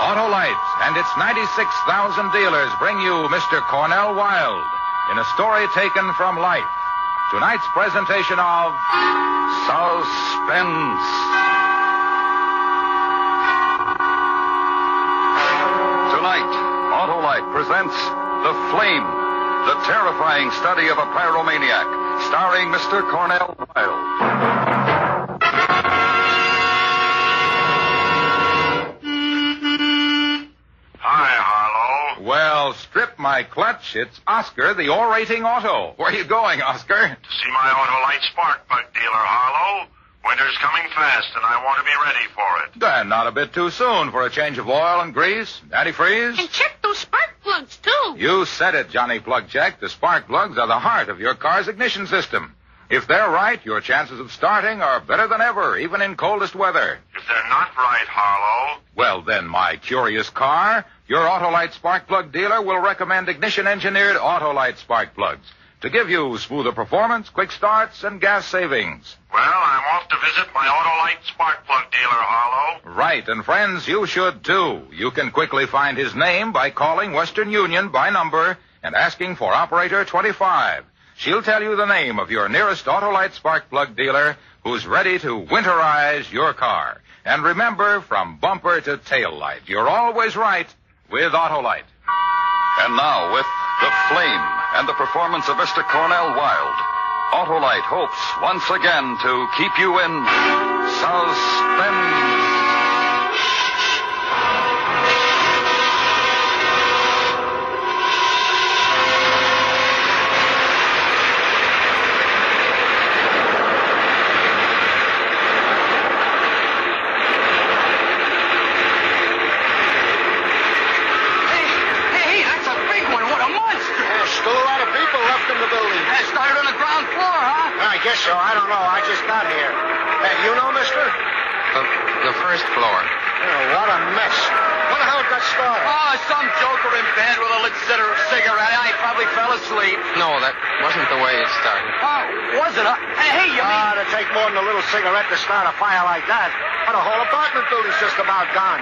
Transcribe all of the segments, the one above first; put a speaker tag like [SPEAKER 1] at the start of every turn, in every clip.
[SPEAKER 1] Autolite and its 96,000 dealers bring you Mr. Cornell Wilde in a story taken from life. Tonight's presentation of Suspense. Tonight, Autolite presents The Flame, the terrifying study of a pyromaniac, starring Mr. Cornell Wilde. Well, strip my clutch. It's Oscar, the orating auto. Where are you going, Oscar?
[SPEAKER 2] To see my Autolite spark plug dealer, Harlow. Winter's coming fast, and I want to be ready for it.
[SPEAKER 1] Then not a bit too soon for a change of oil and grease. Antifreeze?
[SPEAKER 3] And check those spark plugs, too.
[SPEAKER 1] You said it, Johnny Plug Check. The spark plugs are the heart of your car's ignition system. If they're right, your chances of starting are better than ever, even in coldest weather.
[SPEAKER 2] If they're not right, Harlow...
[SPEAKER 1] Well, then, my curious car, your Autolite spark plug dealer will recommend ignition-engineered Autolite spark plugs to give you smoother performance, quick starts, and gas savings.
[SPEAKER 2] Well, I'm off to visit my Autolite spark plug dealer, Harlow.
[SPEAKER 1] Right, and friends, you should, too. You can quickly find his name by calling Western Union by number and asking for Operator 25. She'll tell you the name of your nearest Autolite spark plug dealer who's ready to winterize your car. And remember, from bumper to tail light, you're always right with Autolite. And now, with The Flame and the performance of Mr. Cornell Wilde, Autolite hopes once again to keep you in suspense.
[SPEAKER 4] I guess so. I don't know. I just got here. You know, mister?
[SPEAKER 5] The first floor.
[SPEAKER 4] Oh, what a mess. What the hell got started?
[SPEAKER 6] Oh, some joker in bed with a lit cigarette. I probably fell asleep.
[SPEAKER 5] No, that wasn't the way it started.
[SPEAKER 6] Oh, wasn't it? Hey, you mean...
[SPEAKER 4] It'd take more than a little cigarette to start a fire like that. But the whole apartment building's just about gone.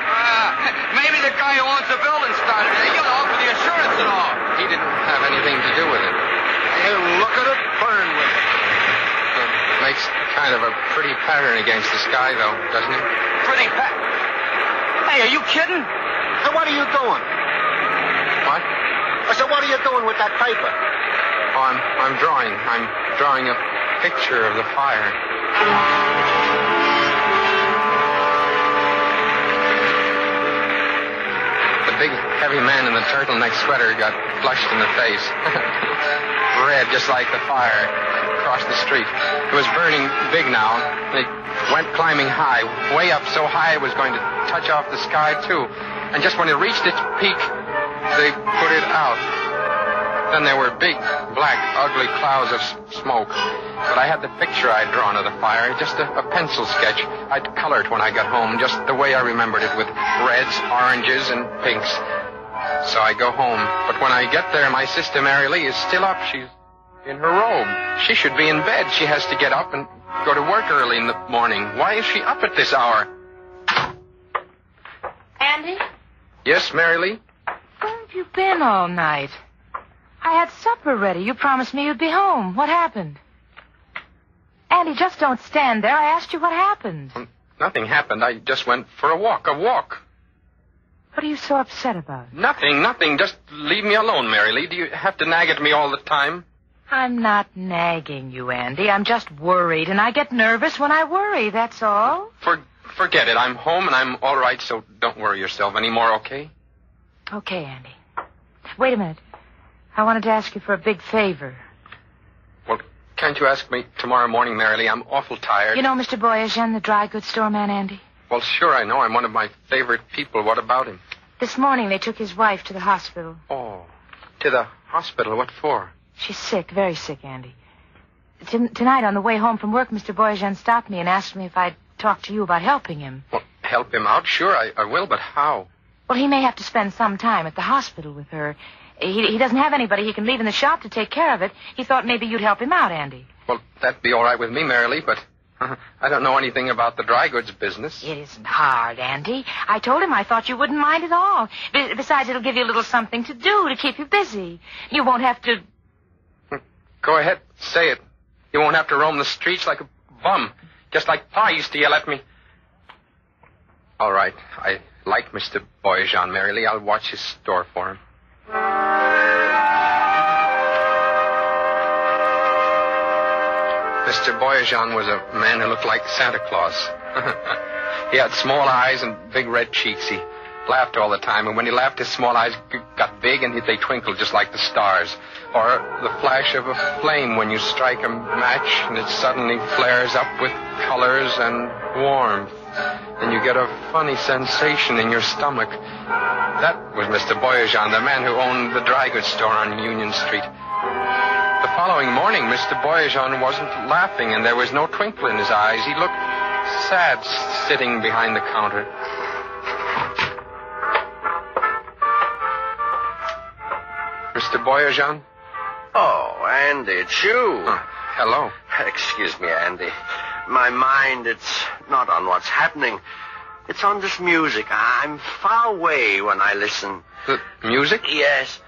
[SPEAKER 6] Maybe the guy who owns the building started it, you know, for the insurance and all.
[SPEAKER 5] He didn't have anything to do with it.
[SPEAKER 4] Hey, look at it, burn with it.
[SPEAKER 5] Makes kind of a pretty pattern against the sky, though, doesn't it?
[SPEAKER 6] Pretty Hey, are you kidding?
[SPEAKER 4] Hey, what are you doing?
[SPEAKER 5] What?
[SPEAKER 4] I said, what are you doing with that paper?
[SPEAKER 5] Oh, I'm drawing. I'm drawing a picture of the fire. The big, heavy man in the turtleneck sweater got flushed in the face. Red, just like the fire across the street. It was burning big now. It went climbing high, way up so high it was going to touch off the sky, too. And just when it reached its peak, they put it out. Then there were big, black, ugly clouds of smoke. But I had the picture I'd drawn of the fire, just a pencil sketch. I'd color it when I got home, just the way I remembered it, with reds, oranges, and pinks. So I go home. But when I get there, my sister Mary Lee is still up. She's in her robe. She should be in bed. She has to get up and go to work early in the morning. Why is she up at this hour?
[SPEAKER 3] Andy?
[SPEAKER 5] Yes, Mary Lee?
[SPEAKER 7] Where have you been all night? I had supper ready. You promised me you'd be home. What happened? Andy, just don't stand there. I asked you what happened.
[SPEAKER 5] Nothing happened. I just went for a walk.
[SPEAKER 7] What are you so upset about?
[SPEAKER 5] Nothing. Just leave me alone, Mary Lee. Do you have to nag at me all the time?
[SPEAKER 7] I'm not nagging you, Andy. I'm just worried, and I get nervous when I worry, that's all.
[SPEAKER 5] Forget it. I'm home, and I'm all right, so don't worry yourself anymore, okay?
[SPEAKER 7] Okay, Andy. Wait a minute. I wanted to ask you for a big favor.
[SPEAKER 5] Well, can't you ask me tomorrow morning, Mary Lee? I'm awful tired.
[SPEAKER 7] You know Mr. Boyajian, the dry goods store man, Andy?
[SPEAKER 5] Well, sure, I know. I'm one of my favorite people. What about him?
[SPEAKER 7] This morning they took his wife to the hospital.
[SPEAKER 5] Oh, to the hospital? What for?
[SPEAKER 7] She's sick, very sick, Andy. Tonight on the way home from work, Mr. Boyajian stopped me and asked me if I'd talk to you about helping him.
[SPEAKER 5] Well, help him out? Sure, I will, but how?
[SPEAKER 7] Well, he may have to spend some time at the hospital with her. He doesn't have anybody he can leave in the shop to take care of it. He thought maybe you'd help him out, Andy.
[SPEAKER 5] Well, that'd be all right with me, Mary Lee, but I don't know anything about the dry goods business.
[SPEAKER 7] It isn't hard, Andy. I told him I thought you wouldn't mind at all. Besides, it'll give you a little something to do to keep you busy. You won't have to...
[SPEAKER 5] Go ahead, say it. You won't have to roam the streets like a bum, just like Pa used to yell at me. All right, I like Mr. Boyajan, Mary Lee. I'll watch his store for him. Mr. Boyajan was a man who looked like Santa Claus. He had small eyes and big red cheeks. He laughed all the time, and when he laughed, his small eyes got big and they twinkled just like the stars. Or the flash of a flame when you strike a match and it suddenly flares up with colors and warmth. And you get a funny sensation in your stomach. That was Mr. Boyajan, the man who owned the dry goods store on Union Street. The following morning, Mr. Boyajan wasn't laughing, and there was no twinkle in his eyes. He looked sad sitting behind the counter. Mr. Boyajan?
[SPEAKER 8] Oh, Andy, it's you.
[SPEAKER 5] Hello.
[SPEAKER 8] Excuse me, Andy. My mind, it's not on what's happening. It's on this music. I'm far away when I listen.
[SPEAKER 5] The music?
[SPEAKER 8] Yes.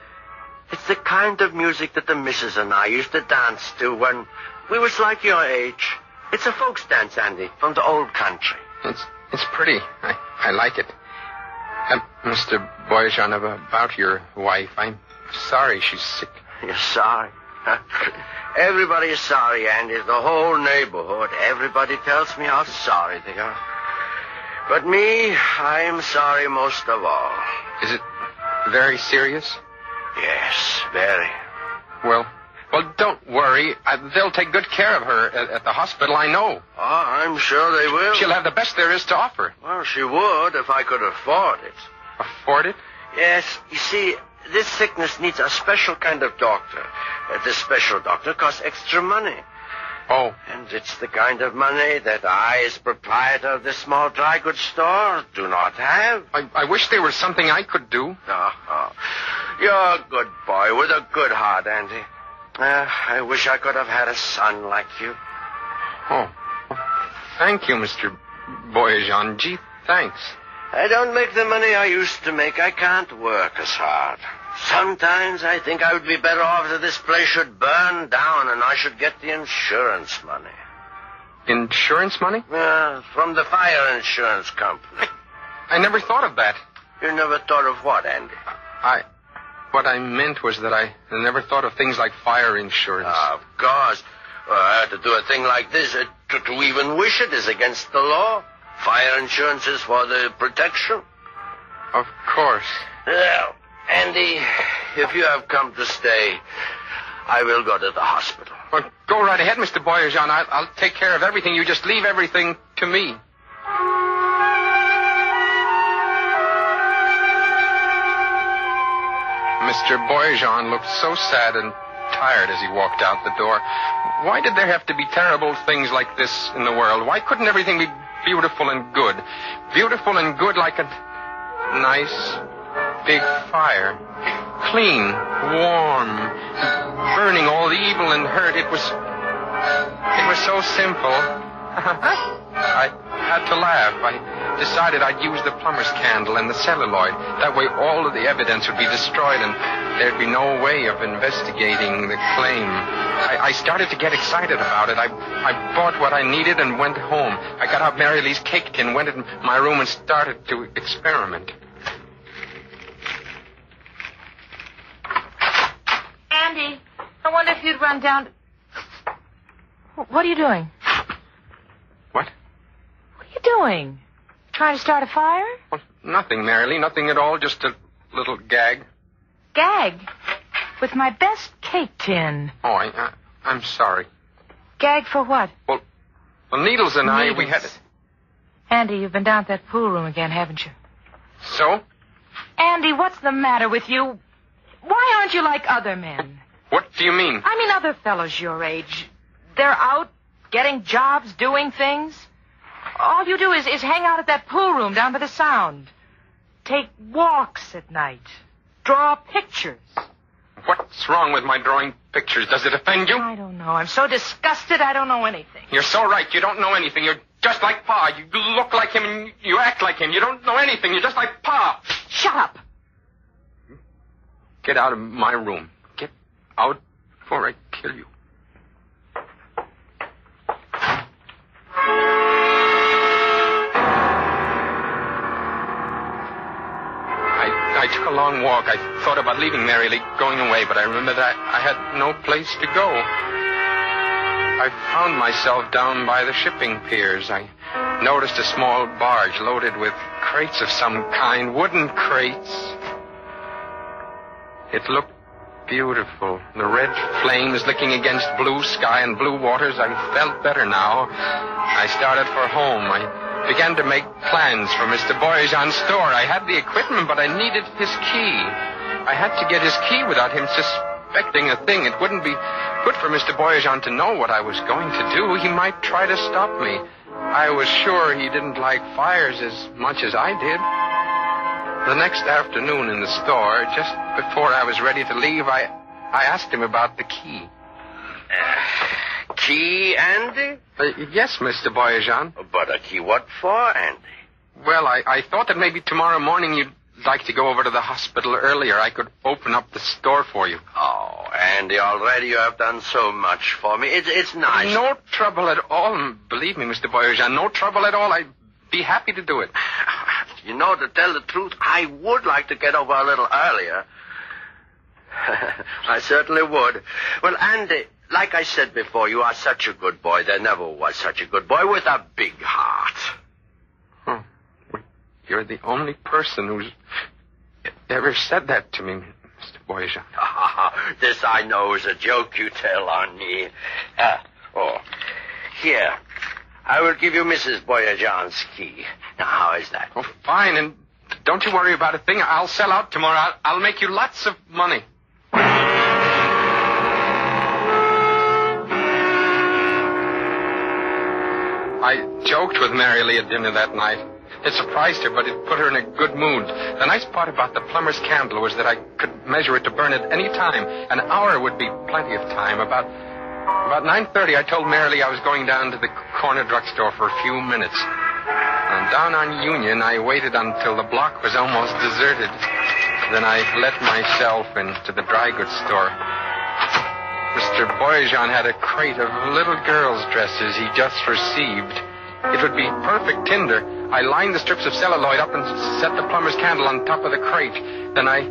[SPEAKER 8] It's the kind of music that the missus and I used to dance to when we was like your age. It's a folks dance, Andy, from the old country.
[SPEAKER 5] It's pretty. I like it. Mr. Boyajan, about your wife, I'm sorry she's sick.
[SPEAKER 8] You're sorry? Everybody is sorry, Andy. The whole neighborhood. Everybody tells me how sorry they are. But me, I am sorry most of all.
[SPEAKER 5] Is it very serious?
[SPEAKER 8] Yes, very.
[SPEAKER 5] Well, don't worry. They'll take good care of her at the hospital, I know.
[SPEAKER 8] Oh, I'm sure they will.
[SPEAKER 5] She'll have the best there is to offer.
[SPEAKER 8] Well, she would if I could afford it.
[SPEAKER 5] Afford it?
[SPEAKER 8] Yes. You see, this sickness needs a special kind of doctor. This special doctor costs extra money.
[SPEAKER 5] Oh.
[SPEAKER 8] And it's the kind of money that I, as proprietor of this small dry goods store, do not have.
[SPEAKER 5] I wish there was something I could do.
[SPEAKER 8] Oh. You're a good boy with a good heart, Andy. I wish I could have had a son like you.
[SPEAKER 5] Oh. Thank you, Mr. Boyajan. Gee, thanks.
[SPEAKER 8] I don't make the money I used to make. I can't work as hard. Sometimes I think I would be better off that this place should burn down and I should get the insurance money.
[SPEAKER 5] Insurance money?
[SPEAKER 8] From the fire insurance company.
[SPEAKER 5] I never thought of that.
[SPEAKER 8] You never thought of what, Andy?
[SPEAKER 5] What I meant was that I never thought of things like fire insurance.
[SPEAKER 8] Of course. To do a thing like this, to even wish it is against the law. Fire insurance is for the protection.
[SPEAKER 5] Of course.
[SPEAKER 8] Well, Andy, if you have come to stay, I will go to the hospital.
[SPEAKER 5] Well, go right ahead, Mr. Boyajan. I'll take care of everything. You just leave everything to me. Mr. Boyajan looked so sad and tired as he walked out the door. Why did there have to be terrible things like this in the world? Why couldn't everything be beautiful and good? Beautiful and good like a nice big fire. Clean, warm, burning all the evil and hurt. It was so simple. I had to laugh. I decided I'd use the plumber's candle and the celluloid. That way all of the evidence would be destroyed and there'd be no way of investigating the claim. I started to get excited about it. I bought what I needed and went home. I got out Mary Lee's cake tin, went in my room and started to experiment.
[SPEAKER 7] Andy, I wonder if you'd run down... What are you doing?
[SPEAKER 5] What?
[SPEAKER 7] What are you doing? Trying to start a fire?
[SPEAKER 5] Well, nothing, Mary Lee. Nothing at all. Just a little gag.
[SPEAKER 7] Gag? With my best cake tin.
[SPEAKER 5] Oh, I'm sorry.
[SPEAKER 7] Gag for what?
[SPEAKER 5] Well, Needles and I, we had...
[SPEAKER 7] Andy, you've been down at that pool room again, haven't you?
[SPEAKER 5] So?
[SPEAKER 7] Andy, what's the matter with you? Why aren't you like other men?
[SPEAKER 5] What do you mean?
[SPEAKER 7] I mean other fellows your age. They're out getting jobs, doing things. All you do is hang out at that pool room down by the Sound. Take walks at night. Draw pictures.
[SPEAKER 5] What's wrong with my drawing pictures? Does it offend you?
[SPEAKER 7] I don't know. I'm so disgusted I don't know anything.
[SPEAKER 5] You're so right. You don't know anything. You're just like Pa. You look like him and you act like him. You don't know anything. You're just like Pa.
[SPEAKER 7] Shut up.
[SPEAKER 5] Get out of my room. Get out before I kill you. I took a long walk. I thought about leaving Mary Lee, going away, but I remembered that I had no place to go. I found myself down by the shipping piers. I noticed a small barge loaded with crates of some kind, wooden crates. It looked beautiful. The red flames licking against blue sky and blue waters. I felt better now. I started for home. I began to make plans for Mr. Boyajan's store. I had the equipment, but I needed his key. I had to get his key without him suspecting a thing. It wouldn't be good for Mr. Boyajan to know what I was going to do. He might try to stop me. I was sure he didn't like fires as much as I did. The next afternoon in the store, just before I was ready to leave, I asked him about the key.
[SPEAKER 8] Key, Andy?
[SPEAKER 5] Yes, Mr. Boyajan.
[SPEAKER 8] But a key what for, Andy?
[SPEAKER 5] Well, I thought that maybe tomorrow morning you'd like to go over to the hospital earlier. I could open up the store for you.
[SPEAKER 8] Oh, Andy, already you have done so much for me. It's nice.
[SPEAKER 5] No trouble at all. Believe me, Mr. Boyajan, no trouble at all. I'd be happy to do it.
[SPEAKER 8] You know, to tell the truth, I would like to get over a little earlier. I certainly would. Well, Andy, like I said before, you are such a good boy. There never was such a good boy with a big heart.
[SPEAKER 5] Oh, well, you're the only person who's ever said that to me, Mr. Boyajan.
[SPEAKER 8] This I know is a joke you tell on me. Here. I will give you Mrs. Boyajan's key. Now, how is that?
[SPEAKER 5] Oh, fine, and don't you worry about a thing. I'll sell out tomorrow. I'll make you lots of money. I joked with Mary Lee at dinner that night. It surprised her, but it put her in a good mood. The nice part about the plumber's candle was that I could measure it to burn at any time. An hour would be plenty of time. About 9:30, I told Mary Lee I was going down to the corner drugstore for a few minutes. And down on Union, I waited until the block was almost deserted. Then I let myself into the dry goods store. Mr. Boyajan had a crate of little girls' dresses he just received. It would be perfect tinder. I lined the strips of celluloid up and set the plumber's candle on top of the crate. Then I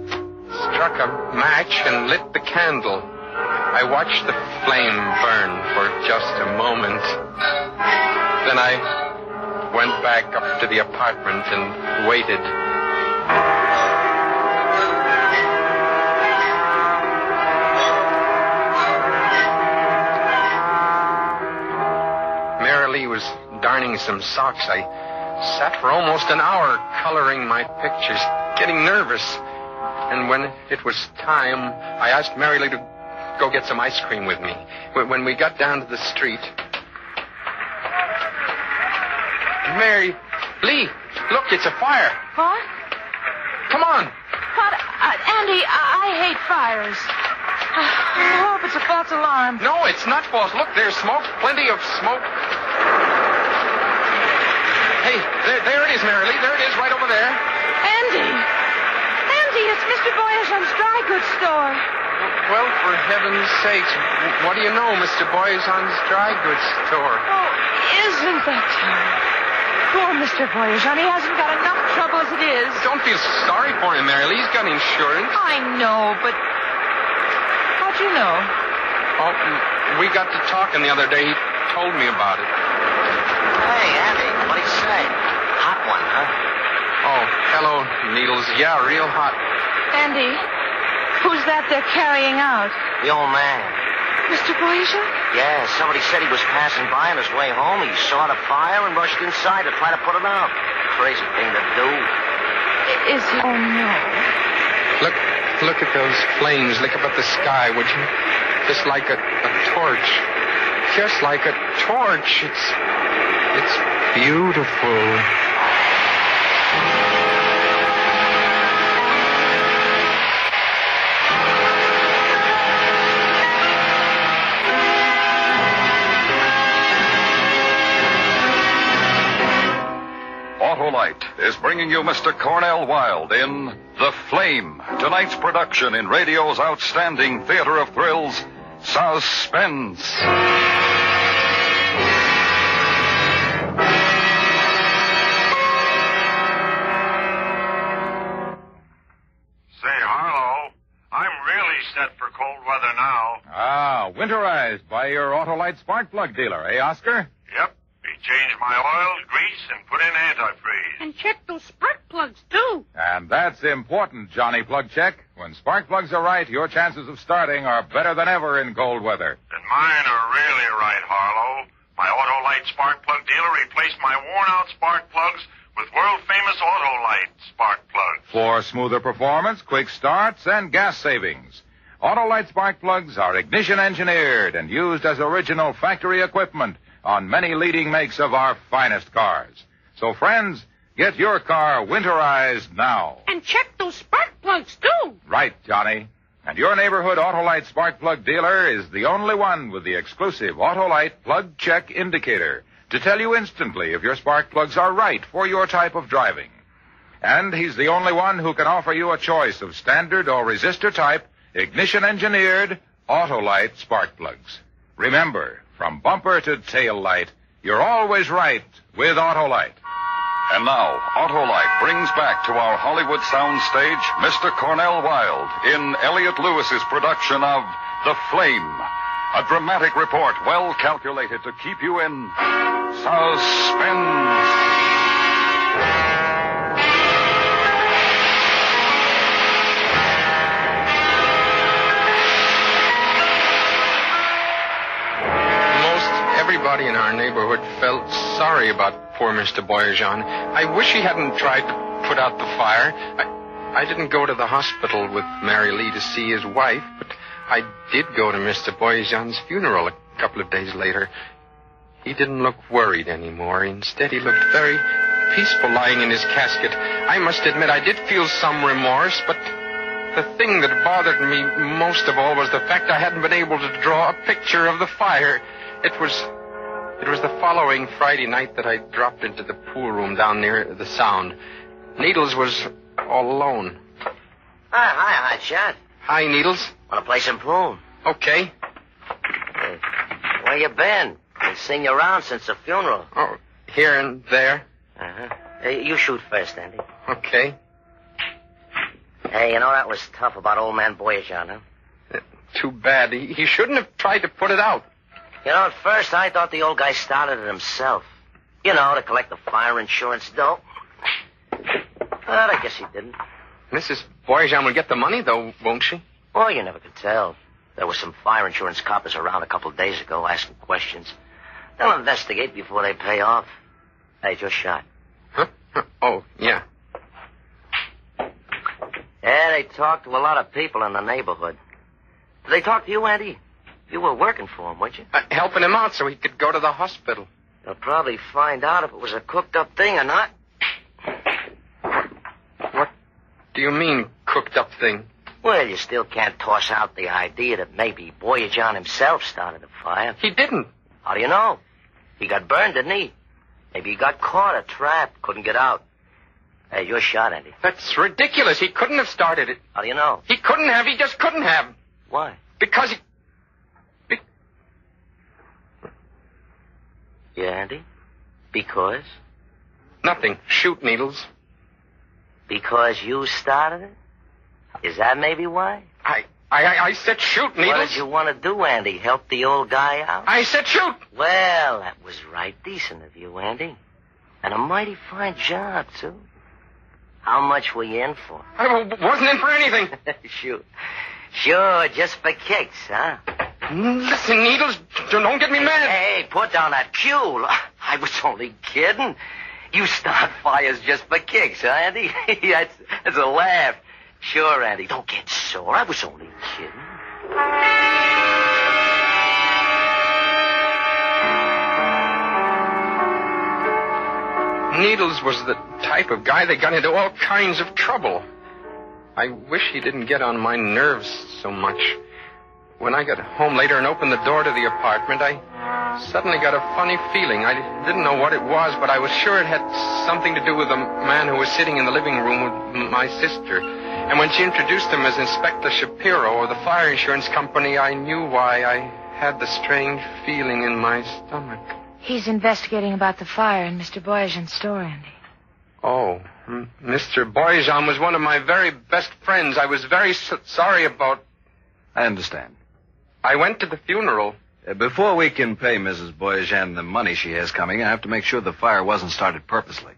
[SPEAKER 5] struck a match and lit the candle. I watched the flame burn for just a moment. Then I went back up to the apartment and waited. Mary Lee was darning some socks. I sat for almost an hour coloring my pictures, getting nervous. And when it was time, I asked Mary Lee to go get some ice cream with me. When we got down to the street... Mary Lee, look, it's a fire.
[SPEAKER 7] What?
[SPEAKER 5] Come on.
[SPEAKER 7] What? Andy, I hate fires. I hope it's a false alarm.
[SPEAKER 5] No, it's not false. Look, there's smoke, plenty of smoke. Hey, there it is, Mary Lee. There it is, right over there.
[SPEAKER 7] Andy, it's Mr. Boyajan's dry goods store.
[SPEAKER 5] Well, for heaven's sakes, what do you know, Mr. Boyajan's dry goods store?
[SPEAKER 7] Oh, isn't that terrible? Poor Mr. Boyajan, he hasn't got enough trouble as it is.
[SPEAKER 5] Don't feel sorry for him, Mary Lee. He's got insurance.
[SPEAKER 7] I know, but how'd you know?
[SPEAKER 5] Oh, we got to talking the other day. He told me about it.
[SPEAKER 4] Hey, Andy, what'd he say? Hot one, huh?
[SPEAKER 5] Oh, hello, Needles. Yeah, real hot.
[SPEAKER 7] Andy, who's that they're carrying out?
[SPEAKER 4] The old man.
[SPEAKER 7] Mr. Boyajan?
[SPEAKER 4] Yeah, somebody said he was passing by on his way home. He saw the fire and rushed inside to try to put it out. Crazy thing to do.
[SPEAKER 7] Is he? Oh, no.
[SPEAKER 5] Look at those flames. Look up at the sky, would you? Just like a torch. Just like a torch. It's beautiful.
[SPEAKER 9] Autolite is bringing you Mr. Cornell Wilde in The Flame, tonight's production in radio's outstanding theater of thrills, Suspense.
[SPEAKER 2] Say, Harlow, I'm really set for cold weather now.
[SPEAKER 1] Ah, winterized by your Autolite spark plug dealer, eh, Oscar?
[SPEAKER 2] Yep. He changed my oil, grease, and put in antifreeze.
[SPEAKER 3] And check those spark plugs, too.
[SPEAKER 1] And that's important, Johnny Plug Check. When spark plugs are right, your chances of starting are better than ever in cold weather.
[SPEAKER 2] And mine are really right, Harlow. My Autolite spark plug dealer replaced my worn-out spark plugs with world-famous Autolite spark plugs.
[SPEAKER 1] For smoother performance, quick starts, and gas savings. Autolite spark plugs are ignition engineered and used as original factory equipment on many leading makes of our finest cars. So, friends, get your car winterized now.
[SPEAKER 3] And check those spark plugs, too.
[SPEAKER 1] Right, Johnny. And your neighborhood Autolite spark plug dealer is the only one with the exclusive Autolite plug check indicator to tell you instantly if your spark plugs are right for your type of driving. And he's the only one who can offer you a choice of standard or resistor type, ignition-engineered Autolite spark plugs. Remember, from bumper to tail light, you're always right with Autolite.
[SPEAKER 9] And now, Autolite brings back to our Hollywood soundstage Mr. Cornell Wilde in Elliot Lewis's production of The Flame, a dramatic report well calculated to keep you in suspense.
[SPEAKER 5] Everybody in our neighborhood felt sorry about poor Mr. Boyajian. I wish he hadn't tried to put out the fire. I didn't go to the hospital with Mary Lee to see his wife, but I did go to Mr. Boyajian's funeral a couple of days later. He didn't look worried anymore. Instead, he looked very peaceful lying in his casket. I must admit, I did feel some remorse, but the thing that bothered me most of all was the fact I hadn't been able to draw a picture of the fire. It was the following Friday night that I dropped into the pool room down near the Sound. Needles was all alone.
[SPEAKER 8] Hi, Chad.
[SPEAKER 5] Hi, Needles.
[SPEAKER 8] Want to play some pool?
[SPEAKER 5] Okay.
[SPEAKER 8] Hey, where you been? Been seeing you around since the funeral.
[SPEAKER 5] Oh, here and there.
[SPEAKER 8] Uh-huh. Hey, you shoot first, Andy.
[SPEAKER 5] Okay.
[SPEAKER 8] Hey, you know that was tough about old man Boyajian, huh?
[SPEAKER 5] Too bad. He shouldn't have tried to put it out.
[SPEAKER 8] You know, at first I thought the old guy started it himself. You know, to collect the fire insurance dough. But I guess he didn't.
[SPEAKER 5] Mrs. Boyajian will get the money, though, won't she?
[SPEAKER 8] Oh, you never could tell. There were some fire insurance coppers around a couple of days ago asking questions. They'll investigate before they pay off. Hey, just shot.
[SPEAKER 5] Huh? Oh, yeah.
[SPEAKER 8] Yeah, they talked to a lot of people in the neighborhood. Did they talk to you, Andy? You were working for him, weren't you?
[SPEAKER 5] Helping him out so he could go to the hospital.
[SPEAKER 8] They'll probably find out if it was a cooked-up thing or not.
[SPEAKER 5] What do you mean, cooked-up thing?
[SPEAKER 8] Well, you still can't toss out the idea that maybe Boyajian himself started the fire.
[SPEAKER 5] He didn't.
[SPEAKER 8] How do you know? He got burned, didn't he? Maybe he got caught or trapped, couldn't get out. Hey, you're shot, Andy.
[SPEAKER 5] That's ridiculous. He couldn't have started it.
[SPEAKER 8] How do you know?
[SPEAKER 5] He couldn't have. He just couldn't have.
[SPEAKER 8] Why?
[SPEAKER 5] Because he...
[SPEAKER 8] Yeah, Andy? Because?
[SPEAKER 5] Nothing. Shoot, Needles.
[SPEAKER 8] Because you started it? Is that maybe why?
[SPEAKER 5] I said shoot, Needles.
[SPEAKER 8] What did you want to do, Andy? Help the old guy out?
[SPEAKER 5] I said shoot.
[SPEAKER 8] Well, that was right decent of you, Andy. And a mighty fine job, too. How much were you in for?
[SPEAKER 5] I wasn't in for anything.
[SPEAKER 8] Sure, just for kicks, huh?
[SPEAKER 5] Listen, Needles, don't get me mad.
[SPEAKER 8] Hey, put down that cue. I was only kidding. You start fires just for kicks, huh, Andy? That's a laugh. Sure, Andy, don't get sore. I was only kidding.
[SPEAKER 5] Needles was the type of guy that got into all kinds of trouble. I wish he didn't get on my nerves so much. When I got home later and opened the door to the apartment, I suddenly got a funny feeling. I didn't know what it was, but I was sure it had something to do with the man who was sitting in the living room with my sister. And when she introduced him as Inspector Shapiro of the fire insurance company, I knew why I had the strange feeling in my stomach.
[SPEAKER 7] He's investigating about the fire in Mr. Boyajian's store, Andy.
[SPEAKER 5] Oh, Mr. Boyajian was one of my very best friends. I was very sorry about...
[SPEAKER 10] I understand.
[SPEAKER 5] I went to the funeral.
[SPEAKER 10] Before we can pay Mrs. Boyajian the money she has coming, I have to make sure the fire wasn't started purposely.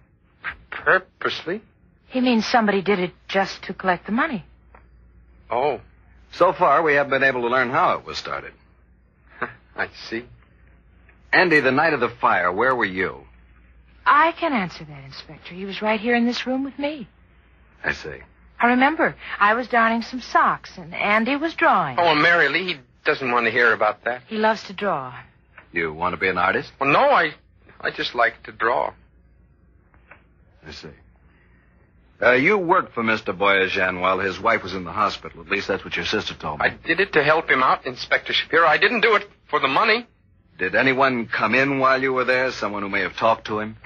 [SPEAKER 5] Purposely?
[SPEAKER 7] He means somebody did it just to collect the money.
[SPEAKER 5] Oh.
[SPEAKER 10] So far, we haven't been able to learn how it was started.
[SPEAKER 5] I see.
[SPEAKER 10] Andy, the night of the fire, where were you?
[SPEAKER 7] I can answer that, Inspector. He was right here in this room with me.
[SPEAKER 10] I see.
[SPEAKER 7] I remember. I was darning some socks, and Andy was drawing.
[SPEAKER 5] Oh, and Mary Lee, he doesn't want to hear about that.
[SPEAKER 7] He loves to draw.
[SPEAKER 10] You want to be an artist?
[SPEAKER 5] Well, no, I just like to draw.
[SPEAKER 10] I see. You worked for Mr. Boyajian while his wife was in the hospital. At least that's what your sister told me.
[SPEAKER 5] I did it to help him out, Inspector Shapiro. I didn't do it for the money.
[SPEAKER 10] Did anyone come in while you were there? Someone who may have talked to him?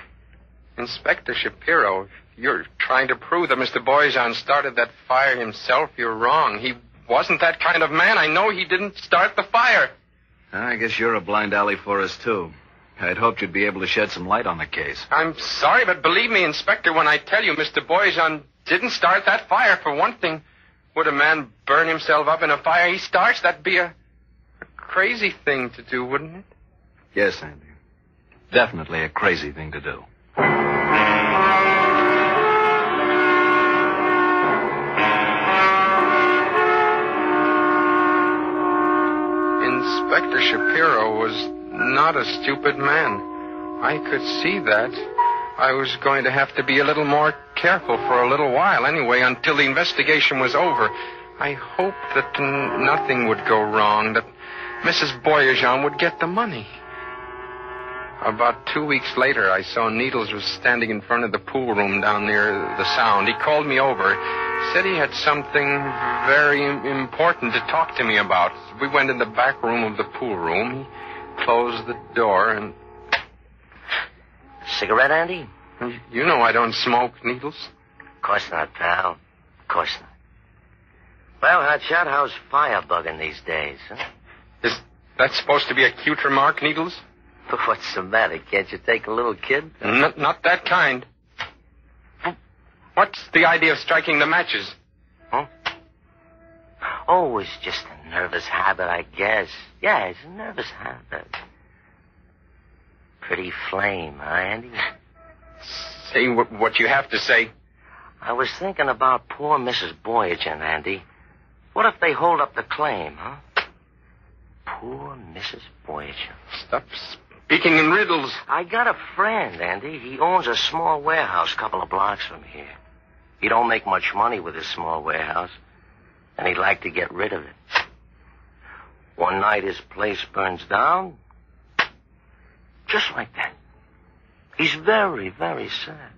[SPEAKER 5] Inspector Shapiro, if you're trying to prove that Mr. Boyajian started that fire himself, you're wrong. He wasn't that kind of man. I know he didn't start the fire.
[SPEAKER 10] I guess you're a blind alley for us, too. I'd hoped you'd be able to shed some light on the case.
[SPEAKER 5] I'm sorry, but believe me, Inspector, when I tell you Mr. Boyajian didn't start that fire, for one thing, would a man burn himself up in a fire he starts? That'd be a crazy thing to do, wouldn't it?
[SPEAKER 10] Yes, Andy. Definitely a crazy thing to do.
[SPEAKER 5] Inspector Shapiro was not a stupid man. I could see that. I was going to have to be a little more careful for a little while anyway, until the investigation was over. I hoped that nothing would go wrong, that Mrs. Boyajian would get the money. About 2 weeks later, I saw Needles was standing in front of the pool room down near the Sound. He called me over, said he had something very important to talk to me about. We went in the back room of the pool room. He closed the door and...
[SPEAKER 4] Cigarette, Andy?
[SPEAKER 5] You know I don't smoke, Needles.
[SPEAKER 4] Of course not, pal. Of course not. Well, Hotshot, how's firebugging these days, huh?
[SPEAKER 5] Is that supposed to be a cute remark, Needles?
[SPEAKER 4] What's the matter? Can't you take a little kid?
[SPEAKER 5] Not that kind. What's the idea of striking the matches?
[SPEAKER 4] Huh? Oh, it's just a nervous habit, I guess. Yeah, it's a nervous habit. Pretty flame, huh, Andy?
[SPEAKER 5] Say what you have to say.
[SPEAKER 4] I was thinking about poor Mrs. Boyajian, Andy. What if they hold up the claim, huh? Poor Mrs. Boyajian.
[SPEAKER 5] Stop speaking in riddles.
[SPEAKER 4] I got a friend, Andy. He owns a small warehouse a couple of blocks from here. He don't make much money with his small warehouse, and he'd like to get rid of it. One night his place burns down, just like that. He's very, very sad.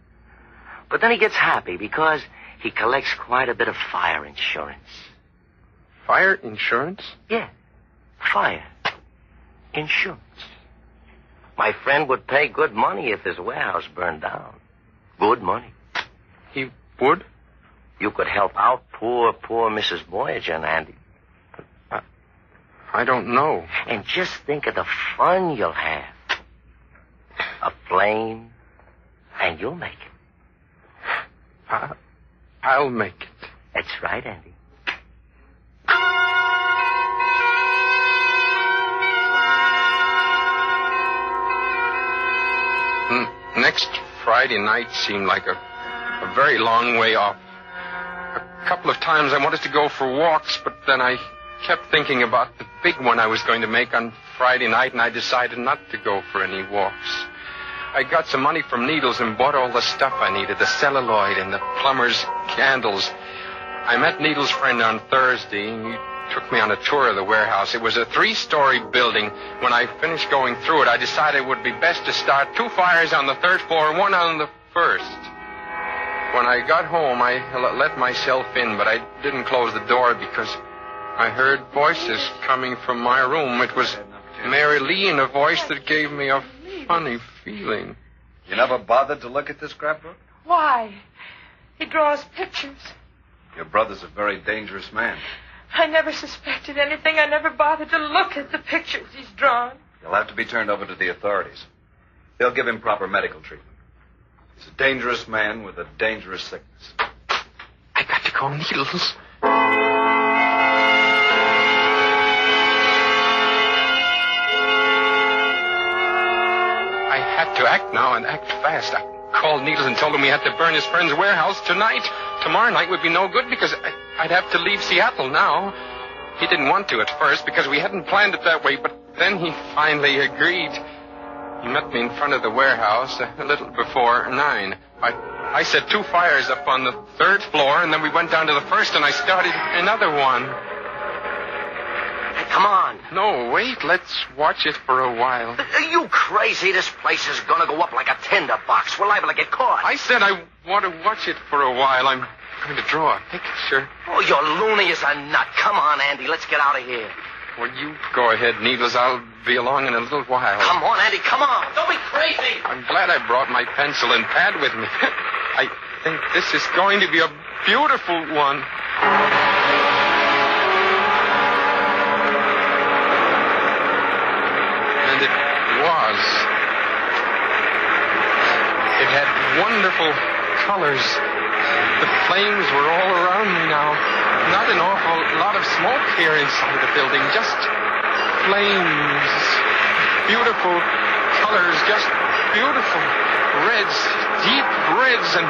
[SPEAKER 4] But then he gets happy because he collects quite a bit of fire insurance.
[SPEAKER 5] Fire insurance?
[SPEAKER 4] Yeah, fire insurance. My friend would pay good money if his warehouse burned down. Good money.
[SPEAKER 5] He would?
[SPEAKER 4] You could help out poor Mrs. Boyajian, Andy.
[SPEAKER 5] I don't know.
[SPEAKER 4] And just think of the fun you'll have. A flame, and you'll make it.
[SPEAKER 5] I'll make it.
[SPEAKER 4] That's right, Andy.
[SPEAKER 5] Next Friday night seemed like a very long way off. A couple of times I wanted to go for walks, but then I kept thinking about the big one I was going to make on Friday night, and I decided not to go for any walks. I got some money from Needles and bought all the stuff I needed, the celluloid and the plumber's candles. I met Needles' friend on Thursday, and he took me on a tour of the warehouse. It was a 3-story building. When I finished going through it, I decided it would be best to start 2 fires on the 3rd floor and 1 on the 1st. When I got home, I let myself in, but I didn't close the door because I heard voices coming from my room. It was Mary Lee in a voice that gave me a funny feeling.
[SPEAKER 10] You never bothered to look at this scrapbook?
[SPEAKER 7] Why? He draws pictures.
[SPEAKER 10] Your brother's a very dangerous man.
[SPEAKER 7] I never suspected anything. I never bothered to look at the pictures he's drawn.
[SPEAKER 10] He'll have to be turned over to the authorities. They'll give him proper medical treatment. He's a dangerous man with a dangerous sickness.
[SPEAKER 5] I got to call Needles. I had to act now and act fast. I called Needles and told him we had to burn his friend's warehouse tonight. Tomorrow night would be no good because I'd have to leave Seattle now. He didn't want to at first because we hadn't planned it that way, but then he finally agreed. He met me in front of the warehouse a little before 9. I set 2 fires up on the 3rd floor, and then we went down to the 1st, and I started another one.
[SPEAKER 8] Hey, come on.
[SPEAKER 5] No, wait. Let's watch it for a while.
[SPEAKER 8] Are you crazy? This place is going to go up like a tinderbox. We're liable to get caught.
[SPEAKER 5] I said I want to watch it for a while. I'm going to draw a picture.
[SPEAKER 8] Oh, you're loony as a nut. Come on, Andy. Let's get out of here.
[SPEAKER 5] Well, you go ahead, Needles. I'll be along in a little while.
[SPEAKER 8] Come on, Andy. Come on. Don't be crazy.
[SPEAKER 5] I'm glad I brought my pencil and pad with me. I think this is going to be a beautiful one. And it was. It had wonderful colors. The flames were all around me now. Not an awful lot of smoke here inside the building. Just flames. Beautiful colors. Just beautiful. Reds, deep reds and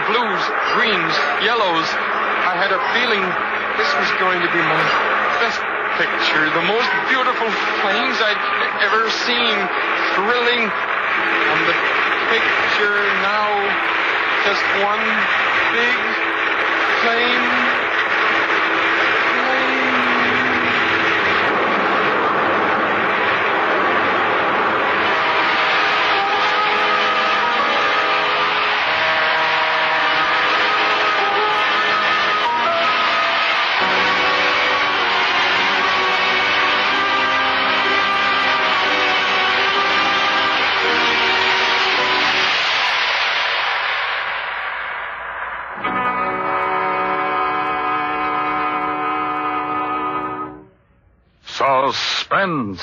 [SPEAKER 5] blues, greens, yellows. I had a feeling this was going to be my best picture. The most beautiful flames I'd ever seen. Thrilling. And the picture now, just one big flame.
[SPEAKER 9] Suspense.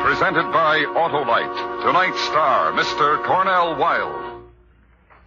[SPEAKER 9] Presented by Autolite. Tonight's star, Mr. Cornell Wilde.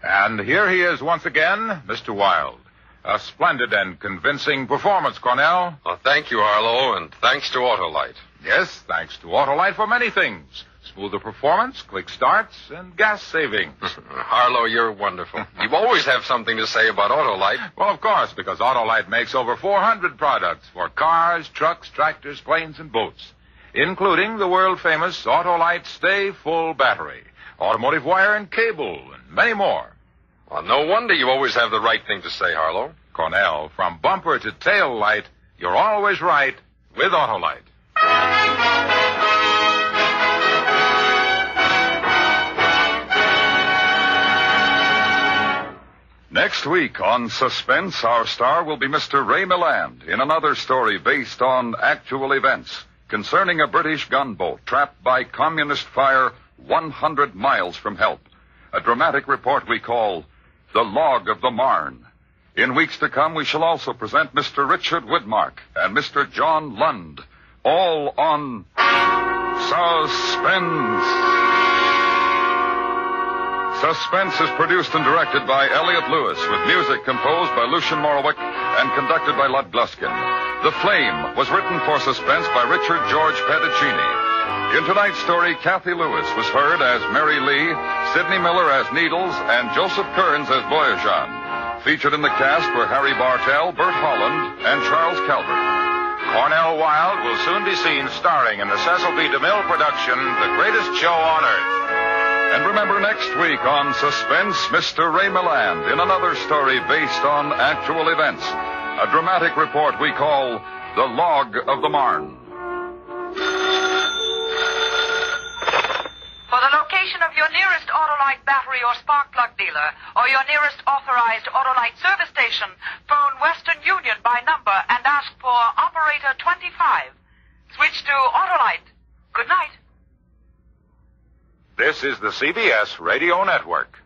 [SPEAKER 1] And here he is once again, Mr. Wilde. A splendid and convincing performance, Cornell.
[SPEAKER 5] Well, thank you, Harlow, and thanks to Autolite.
[SPEAKER 1] Yes, thanks to Autolite for many things. Smoother performance, quick starts, and gas savings.
[SPEAKER 5] Harlow, you're wonderful. You always have something to say about Autolite.
[SPEAKER 1] Well, of course, because Autolite makes over 400 products for cars, trucks, tractors, planes, and boats, including the world-famous Autolite Stay Full battery, automotive wire and cable, and many more.
[SPEAKER 5] Well, no wonder you always have the right thing to say, Harlow.
[SPEAKER 1] Cornell, from bumper to tail light, you're always right with Autolite.
[SPEAKER 9] Next week on Suspense, our star will be Mr. Ray Milland in another story based on actual events concerning a British gunboat trapped by communist fire 100 miles from help. A dramatic report we call The Log of the Marne. In weeks to come, we shall also present Mr. Richard Widmark and Mr. John Lund, all on Suspense. Suspense is produced and directed by Elliot Lewis, with music composed by Lucian Morowick and conducted by Lud Gluskin. The Flame was written for Suspense by Richard George Pedicini. In tonight's story, Kathy Lewis was heard as Mary Lee, Sidney Miller as Needles, and Joseph Kearns as Boyajan. Featured in the cast were Harry Bartell, Bert Holland, and Charles Calvert.
[SPEAKER 1] Cornell Wilde will soon be seen starring in the Cecil B. DeMille production, The Greatest Show on Earth.
[SPEAKER 9] And remember, next week on Suspense, Mr. Ray Milland in another story based on actual events. A dramatic report we call The Log of the Marne.
[SPEAKER 11] For the location of your nearest Autolite battery or spark plug dealer, or your nearest authorized Autolite service station, phone Western Union by number and ask for Operator 25. Switch to Autolite. Good night.
[SPEAKER 1] This is the CBS Radio Network.